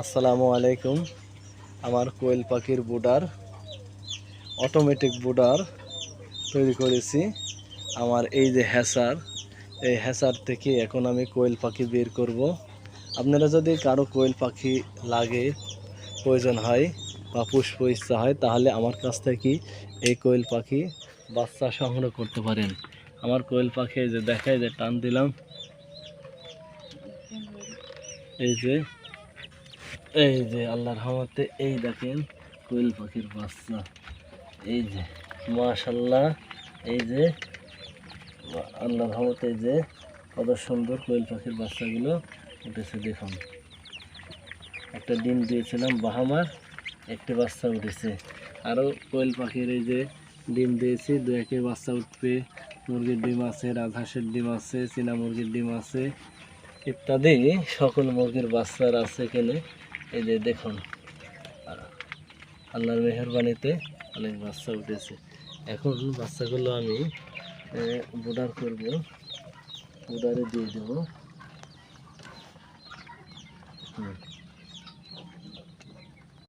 আসসালামু আলাইকুম। আমার কোয়েল পাখির বুডার অটোমেটিক বুডার তৈরি করেছি। আমার এই যে হ্যাসার, এই হ্যাসার থেকে এখন আমি কোয়েল পাখি বের করব। আপনারা যদি কারো কোয়েল পাখি লাগে, প্রয়োজন হয় বা পুষ্প ইচ্ছা হয়, তাহলে আমার কাছ থেকে এই কোয়েল পাখি বাচ্চা সংগ্রহ করতে পারেন। আমার কোয়েল পাখি যে দেখায়, যে টান দিলাম, এই যে আল্লাহর রহমতে এই দেখেন কোয়েল পাখির বাচ্চা। এই যে মাশাআল্লাহ, এই যে আল্লাহর রহমতে এই যে কত সুন্দর কোয়েল পাখির বাচ্চাগুলো উঠেছে। দেখুন, একটা ডিম দিয়েছিলাম বাহামার, একটি বাচ্চা উঠেছে। আরও কোয়েল পাখির এই যে ডিম দিয়েছি, দু একে বাচ্চা উঠবে। মুরগির ডিম আছে, রাজহাঁসের ডিম আছে, চীনা মুরগির ডিম আছে, ইত্যাদি সকল মুরগির বাচ্চার আছে এখানে। এই যে দেখুন, আল্লাহর মেহেরবানিতে অনেক বাচ্চা উঠেছে। এখন বাচ্চাগুলো আমি বুডার করব, বুডারে দিয়ে দেবো।